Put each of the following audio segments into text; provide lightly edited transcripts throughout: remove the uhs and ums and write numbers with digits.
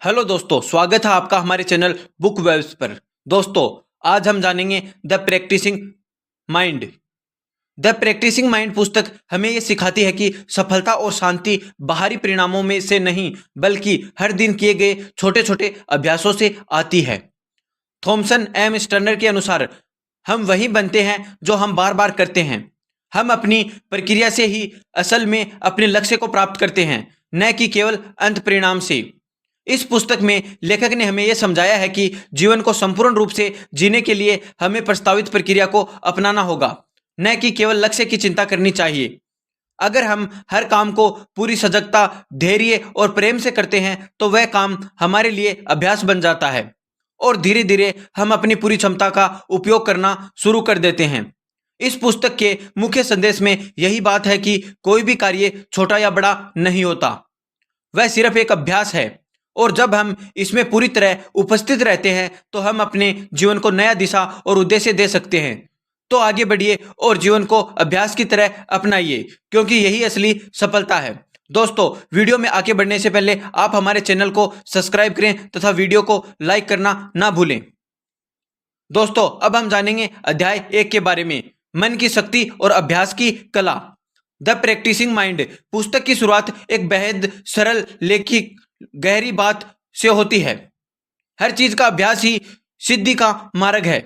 Hello दोस्तों, स्वागत है आपका हमारे चैनल बुक वेब्स पर। दोस्तों, आज हम जानेंगे the practising mind. The practising mind पुस्तक हमें ये सिखाती है कि सफलता और शांति बाहरी परिणामों में से नहीं बल्कि हर दिन किए गए छोटे छोटे अभ्यासों से आती है। थॉमसन एम स्टर्नर के अनुसार हम वही बनते हैं जो हम बार बार करते हैं। हम अपनी प्रक्रिया से ही असल में अपने लक्ष्य को प्राप्त करते हैं, न कि केवल अंत परिणाम से। इस पुस्तक में लेखक ने हमें यह समझाया है कि जीवन को संपूर्ण रूप से जीने के लिए हमें प्रस्तावित प्रक्रिया को अपनाना होगा, न कि केवल लक्ष्य की चिंता करनी चाहिए। अगर हम हर काम को पूरी सजगता, धैर्य और प्रेम से करते हैं तो वह काम हमारे लिए अभ्यास बन जाता है और धीरे धीरे हम अपनी पूरी क्षमता का उपयोग करना शुरू कर देते हैं। इस पुस्तक के मुख्य संदेश में यही बात है कि कोई भी कार्य छोटा या बड़ा नहीं होता, वह सिर्फ एक अभ्यास है और जब हम इसमें पूरी तरह उपस्थित रहते हैं तो हम अपने जीवन को नया दिशा और उद्देश्य दे सकते हैं। तो आगे बढ़िए और जीवन को अभ्यास की तरह अपनाइए, क्योंकि यही असली सफलता है। दोस्तों, वीडियो में आगे बढ़ने से पहले आप हमारे चैनल को सब्सक्राइब करें तथा वीडियो को लाइक करना ना भूलें। दोस्तों, अब हम जानेंगे अध्याय 1 के बारे में, मन की शक्ति और अभ्यास की कला। द प्रैक्टिसिंग माइंड पुस्तक की शुरुआत एक बेहद सरल लेखिक गहरी बात से होती है। हर चीज का अभ्यास ही सिद्धि का मार्ग है।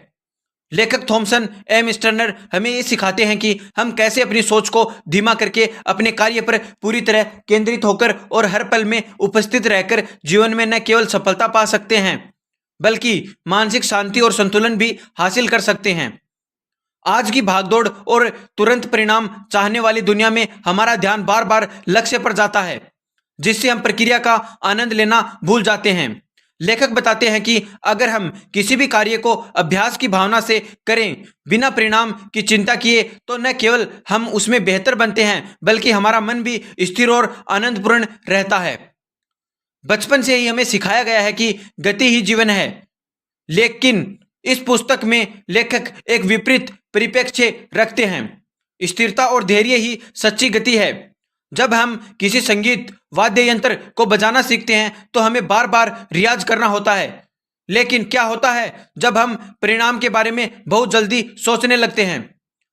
लेखक थॉमसन एम स्टर्नर हमें ये सिखाते हैं कि हम कैसे अपनी सोच को धीमा करके अपने कार्य पर पूरी तरह केंद्रित होकर और हर पल में उपस्थित रहकर जीवन में न केवल सफलता पा सकते हैं बल्कि मानसिक शांति और संतुलन भी हासिल कर सकते हैं। आज की भागदौड़ और तुरंत परिणाम चाहने वाली दुनिया में हमारा ध्यान बार बार लक्ष्य पर जाता है, जिससे हम प्रक्रिया का आनंद लेना भूल जाते हैं। लेखक बताते हैं कि अगर हम किसी भी कार्य को अभ्यास की भावना से करें, बिना परिणाम की चिंता किए, तो न केवल हम उसमें बेहतर बनते हैं बल्कि हमारा मन भी स्थिर और आनंदपूर्ण रहता है। बचपन से ही हमें सिखाया गया है कि गति ही जीवन है, लेकिन इस पुस्तक में लेखक एक विपरीत परिप्रेक्ष्य रखते हैं। स्थिरता और धैर्य ही सच्ची गति है। जब हम किसी संगीत वाद्य यंत्र को बजाना सीखते हैं तो हमें बार बार रियाज करना होता है, लेकिन क्या होता है जब हम परिणाम के बारे में बहुत जल्दी सोचने लगते हैं?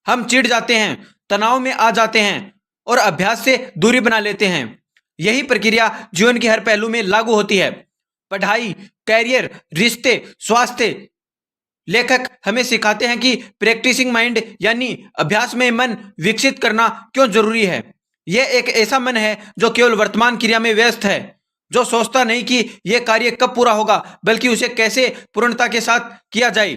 हम चिढ़ जाते हैं, तनाव में आ जाते हैं और अभ्यास से दूरी बना लेते हैं। यही प्रक्रिया जीवन के हर पहलू में लागू होती है। पढ़ाई, कैरियर, रिश्ते, स्वास्थ्य। लेखक हमें सिखाते हैं कि प्रैक्टिसिंग माइंड यानी अभ्यास में मन विकसित करना क्यों जरूरी है। यह एक ऐसा मन है जो केवल वर्तमान क्रिया में व्यस्त है, जो सोचता नहीं कि यह कार्य कब पूरा होगा बल्कि उसे कैसे पूर्णता के साथ किया जाए।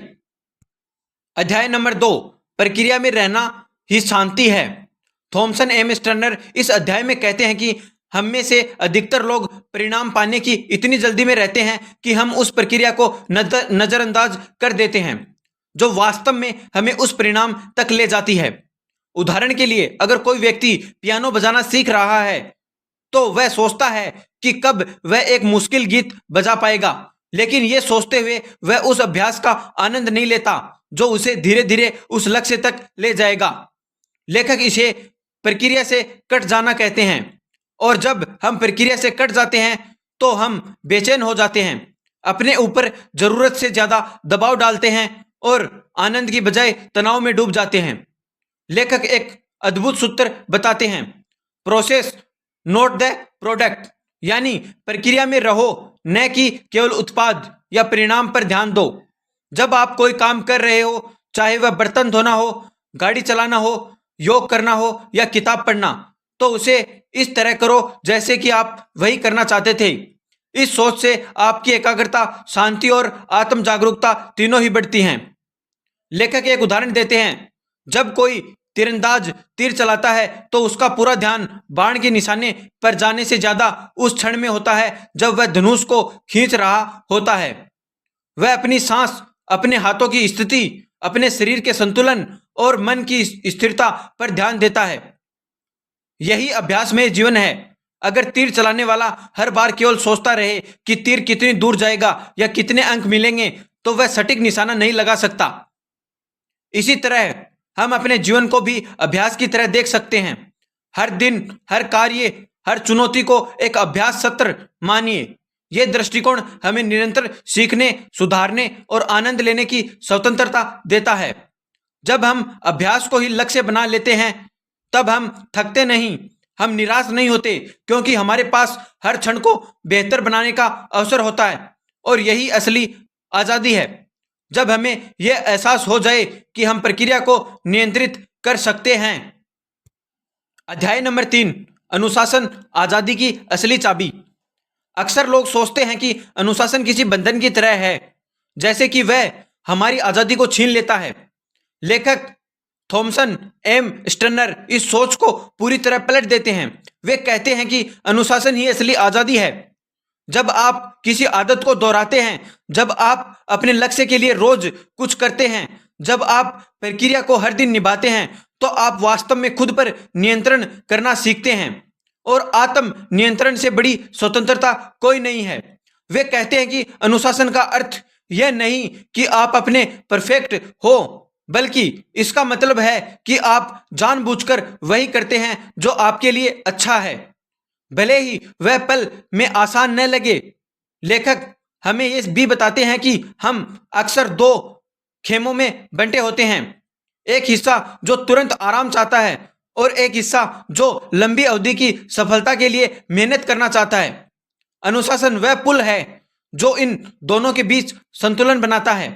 अध्याय नंबर 2, प्रक्रिया में रहना ही शांति है। थॉमसन एम स्टर्नर इस अध्याय में कहते हैं कि हम में से अधिकतर लोग परिणाम पाने की इतनी जल्दी में रहते हैं कि हम उस प्रक्रिया को नजरअंदाज कर देते हैं जो वास्तव में हमें उस परिणाम तक ले जाती है। उदाहरण के लिए, अगर कोई व्यक्ति पियानो बजाना सीख रहा है तो वह सोचता है कि कब वह एक मुश्किल गीत बजा पाएगा, लेकिन यह सोचते हुए वह उस अभ्यास का आनंद नहीं लेता जो उसे धीरे धीरे उस लक्ष्य तक ले जाएगा। लेखक इसे प्रक्रिया से कट जाना कहते हैं, और जब हम प्रक्रिया से कट जाते हैं तो हम बेचैन हो जाते हैं, अपने ऊपर जरूरत से ज्यादा दबाव डालते हैं और आनंद की बजाय तनाव में डूब जाते हैं। लेखक एक अद्भुत सूत्र बताते हैं, प्रोसेस नोट द प्रोडक्ट, यानी प्रक्रिया में रहो, न कि केवल उत्पाद या परिणाम पर ध्यान दो। जब आप कोई काम कर रहे हो, चाहे वह बर्तन धोना हो, गाड़ी चलाना हो, योग करना हो या किताब पढ़ना, तो उसे इस तरह करो जैसे कि आप वही करना चाहते थे। इस सोच से आपकी एकाग्रता, शांति और आत्म जागरूकता तीनों ही बढ़ती हैं। लेखक एक उदाहरण देते हैं, जब कोई तीरंदाज तीर चलाता है तो उसका पूरा ध्यान बाण के निशाने पर जाने से ज्यादा उस क्षण में होता है जब वह धनुष को खींच रहा होता है। वह अपनी सांस, अपने हाथों की स्थिति, अपने शरीर के संतुलन और मन की स्थिरता पर ध्यान देता है। यही अभ्यास में जीवन है। अगर तीर चलाने वाला हर बार केवल सोचता रहे कि तीर कितनी दूर जाएगा या कितने अंक मिलेंगे, तो वह सटीक निशाना नहीं लगा सकता। इसी तरह हम अपने जीवन को भी अभ्यास की तरह देख सकते हैं। हर दिन, हर कार्य, हर चुनौती को एक अभ्यास सत्र मानिए। यह दृष्टिकोण हमें निरंतर सीखने, सुधारने और आनंद लेने की स्वतंत्रता देता है। जब हम अभ्यास को ही लक्ष्य बना लेते हैं, तब हम थकते नहीं, हम निराश नहीं होते, क्योंकि हमारे पास हर क्षण को बेहतर बनाने का अवसर होता है। और यही असली आजादी है, जब हमें यह एहसास हो जाए कि हम प्रक्रिया को नियंत्रित कर सकते हैं। अध्याय नंबर 3, अनुशासन आजादी की असली चाबी। अक्सर लोग सोचते हैं कि अनुशासन किसी बंधन की तरह है, जैसे कि वह हमारी आजादी को छीन लेता है। लेखक थॉमसन एम स्टर्नर इस सोच को पूरी तरह पलट देते हैं। वे कहते हैं कि अनुशासन ही असली आजादी है। जब आप किसी आदत को दोहराते हैं, जब आप अपने लक्ष्य के लिए रोज कुछ करते हैं, जब आप प्रक्रिया को हर दिन निभाते हैं, तो आप वास्तव में खुद पर नियंत्रण करना सीखते हैं। और आत्म नियंत्रण से बड़ी स्वतंत्रता कोई नहीं है। वे कहते हैं कि अनुशासन का अर्थ यह नहीं कि आप अपने परफेक्ट हो, बल्कि इसका मतलब है कि आप जानबूझकर वही करते हैं जो आपके लिए अच्छा है, भले ही वह पल में आसान न लगे। लेखक हमें यह भी बताते हैं कि हम अक्सर दो खेमों में बंटे होते हैं, एक हिस्सा जो तुरंत आराम चाहता है और एक हिस्सा जो लंबी अवधि की सफलता के लिए मेहनत करना चाहता है। अनुशासन वह पुल है जो इन दोनों के बीच संतुलन बनाता है।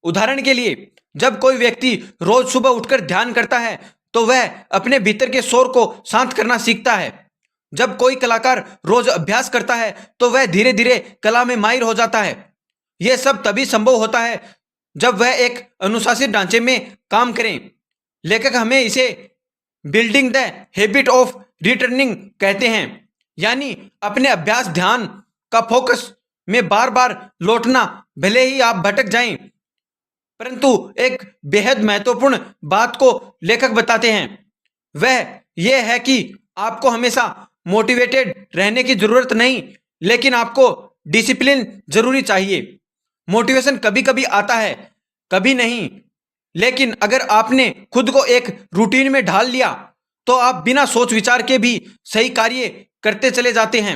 उदाहरण के लिए, जब कोई व्यक्ति रोज सुबह उठकर ध्यान करता है, तो वह अपने भीतर के शोर को शांत करना सीखता है। जब कोई कलाकार रोज अभ्यास करता है, तो वह धीरे धीरे कला में माहिर हो जाता है। यह सब तभी संभव होता है जब वह एक अनुशासित ढांचे में काम करें। लेखक हमें इसे building the habit of returning कहते हैं, यानी अपने अभ्यास ध्यान का फोकस में बार बार लौटना। भले ही आप भटक जाएं, परंतु एक बेहद महत्वपूर्ण बात को लेखक बताते हैं, वह यह है कि आपको हमेशा मोटिवेटेड रहने की जरूरत नहीं, लेकिन आपको डिसिप्लिन जरूरी चाहिए। मोटिवेशन कभी कभी आता है, कभी नहीं, लेकिन अगर आपने खुद को एक रूटीन में ढाल लिया, तो आप बिना सोच विचार के भी सही कार्य करते चले जाते हैं।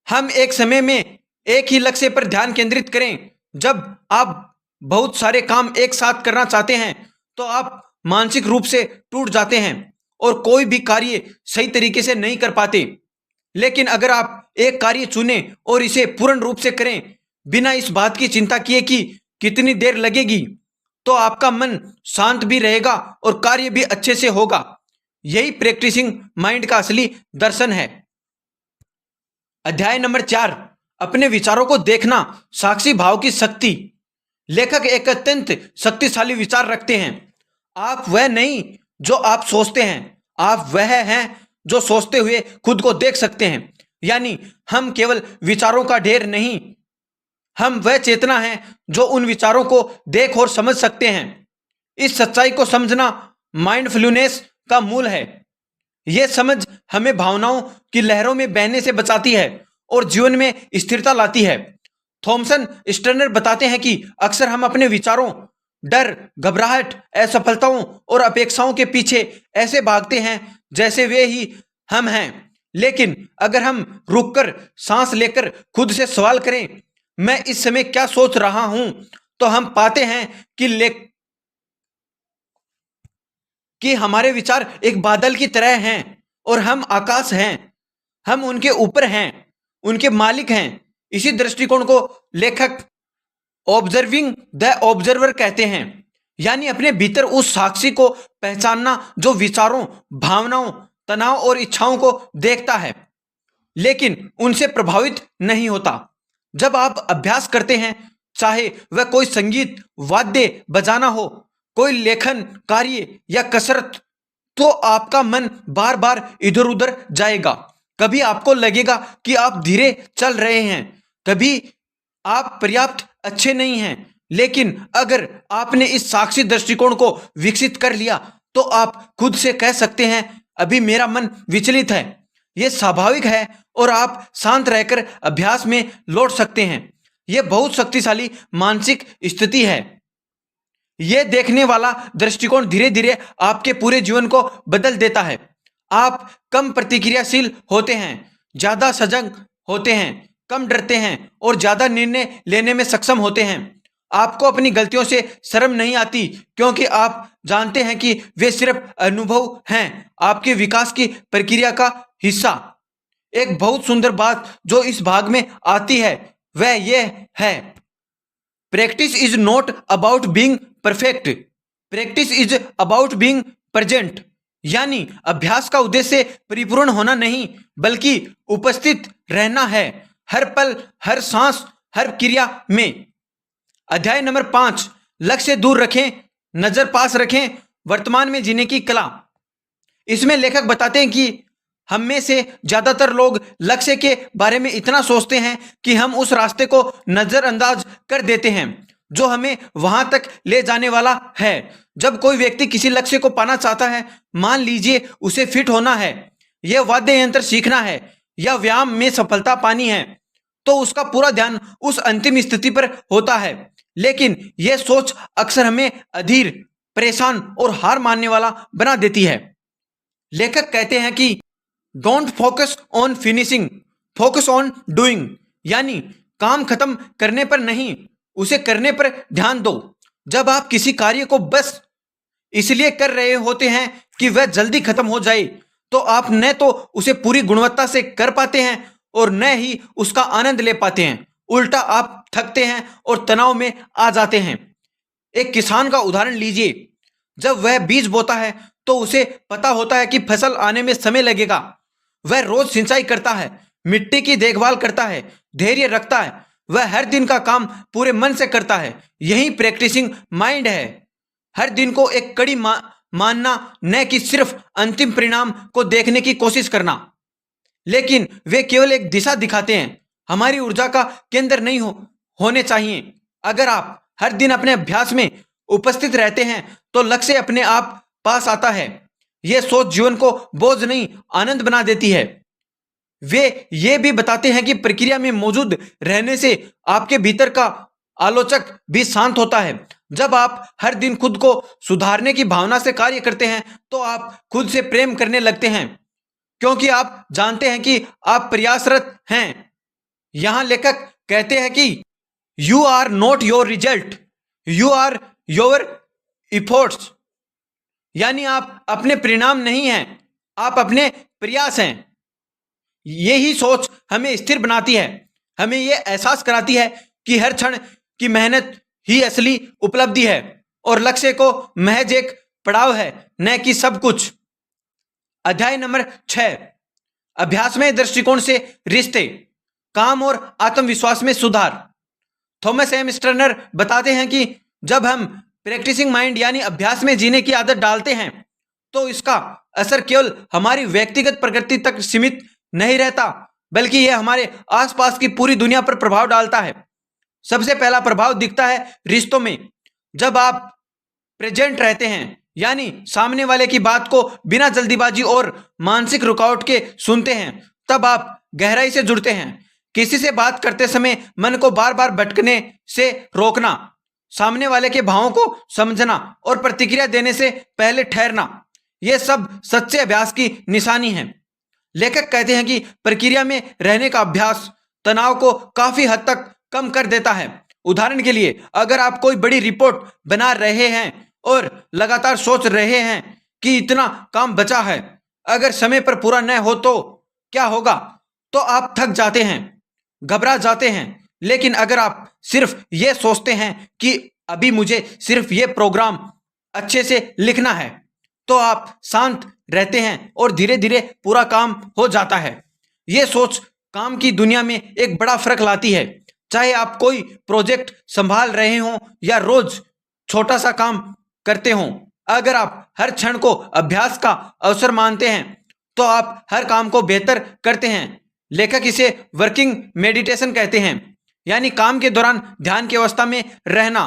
हम एक समय में एक ही लक्ष्य पर ध्यान केंद्रित करें। जब आप बहुत सारे काम एक साथ करना चाहते हैं, तो आप मानसिक रूप से टूट जाते हैं और कोई भी कार्य सही तरीके से नहीं कर पाते। लेकिन अगर आप एक कार्य चुनें और इसे पूर्ण रूप से करें, बिना इस बात की चिंता किए कि कितनी देर लगेगी, तो आपका मन शांत भी रहेगा और कार्य भी अच्छे से होगा। यही प्रैक्टिसिंग माइंड का असली दर्शन है। अध्याय नंबर 4, अपने विचारों को देखना, साक्षी भाव की शक्ति। लेखक एक अत्यंत शक्तिशाली विचार रखते हैं। आप वह नहीं जो आप सोचते हैं, आप वह हैं जो सोचते हुए खुद को देख सकते हैं। यानी हम केवल विचारों का ढेर नहीं, हम वह चेतना है जो उन विचारों को देख और समझ सकते हैं। इस सच्चाई को समझना माइंडफुलनेस का मूल है। यह समझ हमें भावनाओं की लहरों में बहने से बचाती है और जीवन में स्थिरता लाती है। थॉमसन स्टर्नर बताते हैं कि अक्सर हम अपने विचारों, डर, घबराहट, असफलताओं और अपेक्षाओं के पीछे ऐसे भागते हैं जैसे वे ही हम हैं। लेकिन अगर हम रुककर सांस लेकर खुद से सवाल करें, मैं इस समय क्या सोच रहा हूं, तो हम पाते हैं कि हमारे विचार एक बादल की तरह हैं और हम आकाश हैं। हम उनके ऊपर हैं, उनके मालिक हैं। इसी दृष्टिकोण को लेखक ऑब्जर्विंग द ऑब्जर्वर कहते हैं, यानी अपने भीतर उस साक्षी को पहचानना जो विचारों, भावनाओं, तनाव और इच्छाओं को देखता है लेकिन उनसे प्रभावित नहीं होता। जब आप अभ्यास करते हैं, चाहे वह कोई संगीत वाद्य बजाना हो, कोई लेखन कार्य या कसरत, तो आपका मन बार बार इधर उधर जाएगा। कभी आपको लगेगा कि आप धीरे चल रहे हैं, कभी आप पर्याप्त अच्छे नहीं हैं। लेकिन अगर आपने इस साक्षी दृष्टिकोण को विकसित कर लिया, तो आप खुद से कह सकते हैं, अभी मेरा मन विचलित है। यह स्वाभाविक है और आप शांत रहकर अभ्यास में लौट सकते हैं। यह बहुत शक्तिशाली मानसिक स्थिति है। यह देखने वाला दृष्टिकोण धीरे धीरे आपके पूरे जीवन को बदल देता है। आप कम प्रतिक्रियाशील होते हैं, ज्यादा सजग होते हैं, कम डरते हैं और ज्यादा निर्णय लेने में सक्षम होते हैं। आपको अपनी गलतियों से शर्म नहीं आती क्योंकि आप जानते हैं कि वे सिर्फ अनुभव हैं, आपके विकास की प्रक्रिया का हिस्सा। एक बहुत सुंदर बात जो इस भाग में आती है वह यह है, practice is not about being perfect, practice is about being present. यानी अभ्यास का उद्देश्य परिपूर्ण होना नहीं बल्कि उपस्थित रहना है, हर पल, हर सांस, हर क्रिया में। अध्याय नंबर 5, लक्ष्य से दूर रखें, नजर पास रखें, वर्तमान में जीने की कला। इसमें लेखक बताते हैं कि हम में से ज्यादातर लोग लक्ष्य के बारे में इतना सोचते हैं कि हम उस रास्ते को नजरअंदाज कर देते हैं जो हमें वहां तक ले जाने वाला है। जब कोई व्यक्ति किसी लक्ष्य को पाना चाहता है, मान लीजिए उसे फिट होना है, यह वाद्य यंत्र सीखना है या व्यायाम में सफलता पानी है, तो उसका पूरा ध्यान उस अंतिम स्थिति पर होता है। लेकिन यह सोच अक्सर हमें अधीर, परेशान और हार मानने वाला बना देती है। लेखक कहते हैं कि don't focus on finishing, focus on doing. यानी काम खत्म करने पर नहीं, उसे करने पर ध्यान दो। जब आप किसी कार्य को बस इसलिए कर रहे होते हैं कि वह जल्दी खत्म हो जाए, तो आप न तो उसे पूरी गुणवत्ता से कर पाते हैं और न ही उसका आनंद ले पाते हैं। उल्टा आप थकते हैं और तनाव में आ जाते हैं। एक किसान का उदाहरण लीजिए, जब वह बीज बोता है तो उसे पता होता है कि फसल आने में समय लगेगा। वह रोज सिंचाई करता है, मिट्टी की देखभाल करता है, धैर्य रखता है, वह हर दिन का काम पूरे मन से करता है। यही प्रैक्टिसिंग माइंड है, हर दिन को एक कड़ी मानना, न कि सिर्फ अंतिम परिणाम को देखने की कोशिश करना। लेकिन वे केवल एक दिशा दिखाते हैं, हमारी ऊर्जा का केंद्र नहीं होने चाहिए। अगर आप हर दिन अपने अभ्यास में उपस्थित रहते हैं तो लक्ष्य अपने आप पास आता है। यह सोच जीवन को बोझ नहीं, आनंद बना देती है। वे ये भी बताते हैं कि प्रक्रिया में मौजूद रहने से आपके भीतर का आलोचक भी शांत होता है। जब आप हर दिन खुद को सुधारने की भावना से कार्य करते हैं तो आप खुद से प्रेम करने लगते हैं क्योंकि आप जानते हैं कि आप प्रयासरत हैं। यहां लेखक कहते हैं कि you are not your result, you are your efforts. यानी आप अपने परिणाम नहीं हैं, आप अपने प्रयास हैं। यही सोच हमें स्थिर बनाती है, हमें यह एहसास कराती है कि हर क्षण की मेहनत ही असली उपलब्धि है और लक्ष्य को महज एक पड़ाव है, न कि सब कुछ। अध्याय नंबर 6, अभ्यास में दृष्टिकोण से रिश्ते, काम और आत्मविश्वास में सुधार। थॉमस एम स्टर्नर बताते हैं कि जब हम प्रैक्टिसिंग माइंड यानी अभ्यास में जीने की आदत डालते हैं तो इसका असर केवल हमारी व्यक्तिगत प्रगति तक सीमित नहीं रहता बल्कि यह हमारे आसपास की पूरी दुनिया पर प्रभाव डालता है। सबसे पहला प्रभाव दिखता है रिश्तों में। जब आप प्रेजेंट रहते हैं यानी सामने वाले की बात को बिना जल्दीबाजी और मानसिक रुकावट के सुनते हैं, तब आप गहराई से जुड़ते हैं। किसी से बात करते समय मन को बार बार भटकने से रोकना, सामने वाले के भावों को समझना और प्रतिक्रिया देने से पहले ठहरना, यह सब सच्चे अभ्यास की निशानी है। लेखक कहते हैं कि प्रक्रिया में रहने का अभ्यास तनाव को काफी हद तक कम कर देता है। उदाहरण के लिए, अगर आप कोई बड़ी रिपोर्ट बना रहे हैं और लगातार सोच रहे हैं कि इतना काम बचा है, अगर समय पर पूरा न हो तो क्या होगा, तो आप थक जाते हैं, घबरा जाते हैं। लेकिन अगर आप सिर्फ ये सोचते हैं कि अभी मुझे सिर्फ ये प्रोग्राम अच्छे से लिखना है, तो आप शांत रहते हैं और धीरे धीरे पूरा काम हो जाता है। ये सोच काम की दुनिया में एक बड़ा फर्क लाती है। चाहे आप कोई प्रोजेक्ट संभाल रहे हों या रोज छोटा सा काम करते हों, अगर आप हर क्षण को अभ्यास का अवसर मानते हैं तो आप हर काम को बेहतर करते हैं। लेखक इसे वर्किंग मेडिटेशन कहते हैं, यानी काम के दौरान ध्यान की अवस्था में रहना।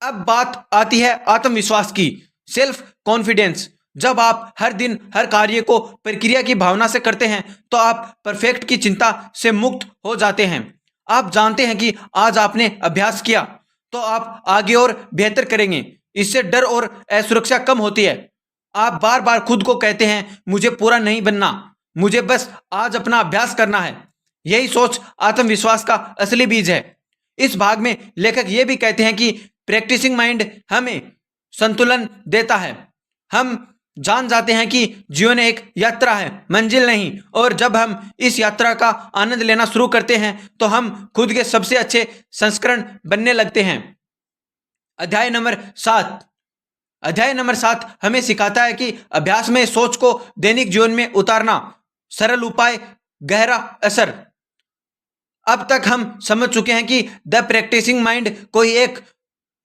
अब बात आती है आत्मविश्वास की, सेल्फ कॉन्फिडेंस। जब आप हर दिन हर कार्य को प्रक्रिया की भावना से करते हैं तो आप परफेक्ट की चिंता से मुक्त हो जाते हैं। आप जानते हैं कि आज आपने अभ्यास किया तो आप आगे और बेहतर करेंगे। इससे डर और असुरक्षा कम होती है। आप बार बार खुद को कहते हैं, मुझे पूरा नहीं बनना, मुझे बस आज अपना अभ्यास करना है। यही सोच आत्मविश्वास का असली बीज है। इस भाग में लेखक ये भी कहते हैं कि प्रैक्टिसिंग माइंड हमें संतुलन देता है। हम जान जाते हैं कि जीवन एक यात्रा है, मंजिल नहीं, और जब हम इस यात्रा का आनंद लेना शुरू करते हैं तो हम खुद के सबसे अच्छे संस्करण बनने लगते हैं। अध्याय नंबर 7 हमें सिखाता है कि अभ्यास में सोच को दैनिक जीवन में उतारना, सरल उपाय, गहरा असर। अब तक हम समझ चुके हैं कि द प्रैक्टिसिंग माइंड कोई एक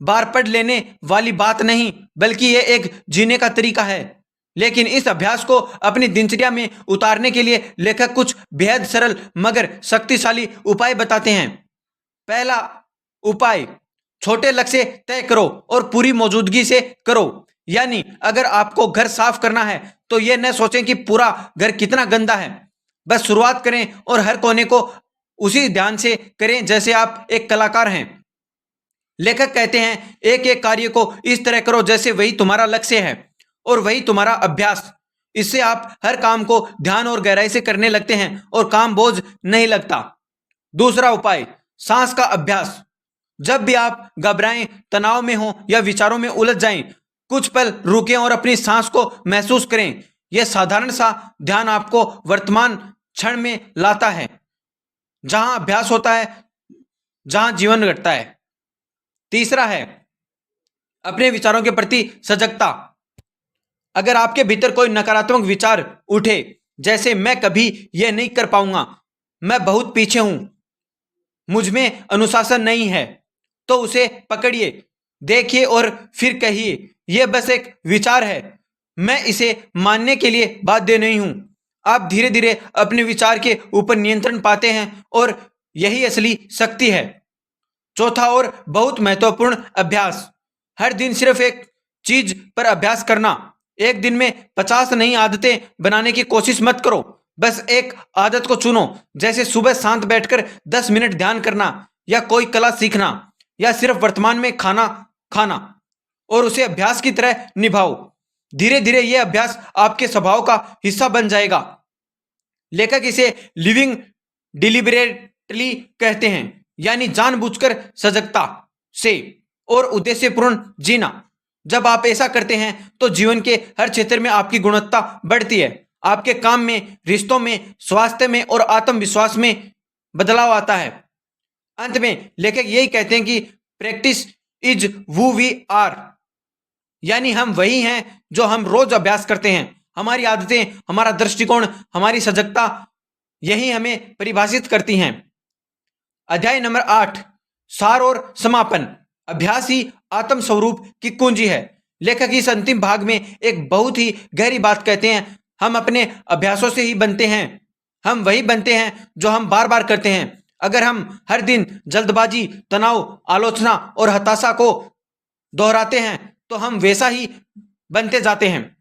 बार पढ़ लेने वाली बात नहीं, बल्कि ये एक जीने का तरीका है। लेकिन इस अभ्यास को अपनी दिनचर्या में उतारने के लिए लेखक कुछ बेहद सरल मगर शक्तिशाली उपाय बताते हैं। पहला उपाय, छोटे लक्ष्य तय करो और पूरी मौजूदगी से करो। यानी अगर आपको घर साफ करना है तो यह न सोचें कि पूरा घर कितना गंदा है। बस शुरुआत करें और हर कोने को उसी ध्यान से करें जैसे आप एक कलाकार हैं। लेखक कहते हैं एक एक कार्य को इस तरह करो जैसे वही तुम्हारा लक्ष्य है और वही तुम्हारा अभ्यास। इससे आप हर काम को ध्यान और गहराई से करने लगते हैं और काम बोझ नहीं लगता। दूसरा उपाय, सांस का अभ्यास। जब भी आप घबराएं, तनाव में हो या विचारों में उलझ जाएं, कुछ पल रुकें और अपनी सांस को महसूस करें। यह साधारण सा ध्यान आपको वर्तमान क्षण में लाता है, जहां अभ्यास होता है, जहां जीवन घटता है। तीसरा है अपने विचारों के प्रति सजगता। अगर आपके भीतर कोई नकारात्मक विचार उठे, जैसे मैं कभी यह नहीं कर पाऊंगा, मैं बहुत पीछे हूं, मुझ में अनुशासन नहीं है, तो उसे पकड़िए, देखिए और फिर कहिए यह बस एक विचार है, मैं इसे मानने के लिए बाध्य नहीं हूं। आप धीरे धीरे अपने विचार के ऊपर नियंत्रण पाते हैं और यही असली शक्ति है। चौथा और बहुत महत्वपूर्ण अभ्यास, हर दिन सिर्फ एक चीज पर अभ्यास करना। एक दिन में 50 नई आदतें बनाने की कोशिश मत करो, बस एक आदत को चुनो, जैसे सुबह शांत बैठकर 10 मिनट ध्यान करना, या कोई कला सीखना, या सिर्फ वर्तमान में खाना खाना, और उसे अभ्यास की तरह निभाओ। धीरे धीरे यह अभ्यास आपके स्वभाव का हिस्सा बन जाएगा। लेखक इसे लिविंग डिलिबरेटली कहते हैं, यानी जानबूझकर सजगता से और उद्देश्यपूर्ण जीना। जब आप ऐसा करते हैं तो जीवन के हर क्षेत्र में आपकी गुणवत्ता बढ़ती है। आपके काम में, रिश्तों में, स्वास्थ्य में और आत्मविश्वास में बदलाव आता है। अंत में लेखक यही कहते हैं कि practice is who we are, यानी हम वही हैं जो हम रोज अभ्यास करते हैं। हमारी आदतें, हमारा दृष्टिकोण, हमारी सजगता, यही हमें परिभाषित करती हैं। अध्याय नंबर 8, सार और समापन। अभ्यास ही आत्म स्वरूप की कुंजी है। लेखक इस अंतिम भाग में एक बहुत ही गहरी बात कहते हैं। हम अपने अभ्यासों से ही बनते हैं। हम वही बनते हैं जो हम बार बार करते हैं। अगर हम हर दिन जल्दबाजी, तनाव, आलोचना और हताशा को दोहराते हैं तो हम वैसा ही बनते जाते हैं।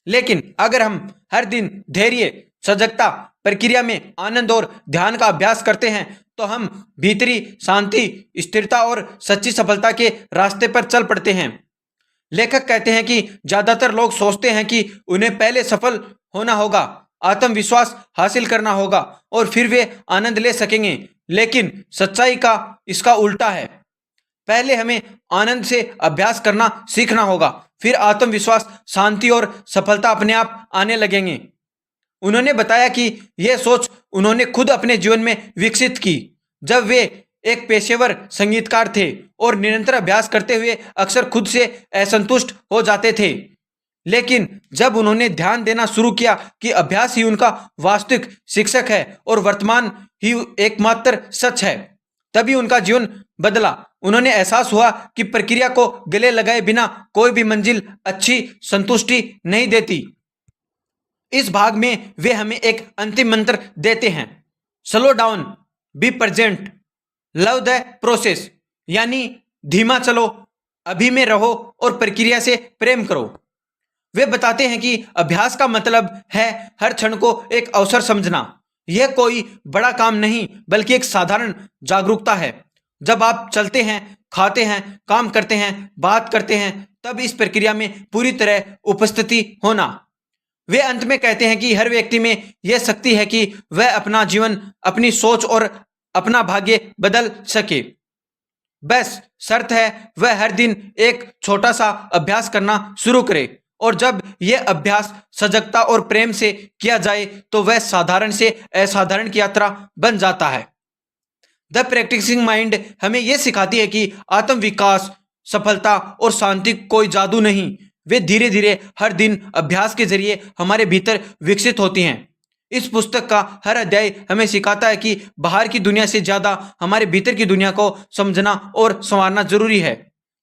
लेकिन अगर हम हर दिन धैर्य, सजगता, प्रक्रिया में आनंद और ध्यान का अभ्यास करते हैं तो हम भीतरी शांति, स्थिरता और सच्ची सफलता के रास्ते पर चल पड़ते हैं। लेखक कहते हैं कि ज्यादातर लोग सोचते हैं कि उन्हें पहले सफल होना होगा, आत्मविश्वास हासिल करना होगा और फिर वे आनंद ले सकेंगे। लेकिन सच्चाई का इसका उल्टा है। पहले हमें आनंद से अभ्यास करना सीखना होगा, फिर आत्मविश्वास, शांति और सफलता अपने आप आने लगेंगे। उन्होंने बताया कि यह सोच उन्होंने खुद अपने जीवन में विकसित की जब वे एक पेशेवर संगीतकार थे और निरंतर अभ्यास करते हुए अक्सर खुद से असंतुष्ट हो जाते थे। लेकिन जब उन्होंने ध्यान देना शुरू किया कि अभ्यास ही उनका वास्तविक शिक्षक है और वर्तमान ही एकमात्र सच है, तभी उनका जीवन बदला। उन्होंने एहसास हुआ कि प्रक्रिया को गले लगाए बिना कोई भी मंजिल अच्छी संतुष्टि नहीं देती। इस भाग में वे हमें एक अंतिम मंत्र देते हैं, slow down, be present, love the process, यानी धीमा चलो, अभी में रहो और प्रक्रिया से प्रेम करो। वे बताते हैं कि अभ्यास का मतलब है हर क्षण को एक अवसर समझना। यह कोई बड़ा काम नहीं बल्कि एक साधारण जागरूकता है। जब आप चलते हैं, खाते हैं, काम करते हैं, बात करते हैं, तब इस प्रक्रिया में पूरी तरह उपस्थिति होना। वे अंत में कहते हैं कि हर व्यक्ति में यह शक्ति है कि वह अपना जीवन, अपनी सोच और अपना भाग्य बदल सके। बस शर्त है वह हर दिन एक छोटा सा अभ्यास करना शुरू करे, और जब यह अभ्यास सजगता और प्रेम से किया जाए तो वह साधारण से असाधारण की यात्रा बन जाता है। द प्रैक्टिसिंग माइंड हमें यह सिखाती है कि आत्म विकास, सफलता और शांति कोई जादू नहीं, वे धीरे धीरे हर दिन अभ्यास के जरिए हमारे भीतर विकसित होती हैं। इस पुस्तक का हर अध्याय हमें सिखाता है कि बाहर की दुनिया से ज्यादा हमारे भीतर की दुनिया को समझना और संवारना जरूरी है।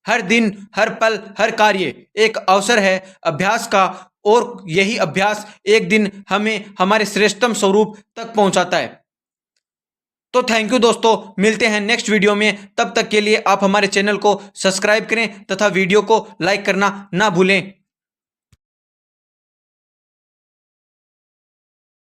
हर दिन, हर पल, हर कार्य एक अवसर है अभ्यास का, और यही अभ्यास एक दिन हमें हमारे श्रेष्ठतम स्वरूप तक पहुंचाता है। तो थैंक यू दोस्तों, मिलते हैं नेक्स्ट वीडियो में। तब तक के लिए आप हमारे चैनल को सब्सक्राइब करें तथा वीडियो को लाइक करना ना भूलें।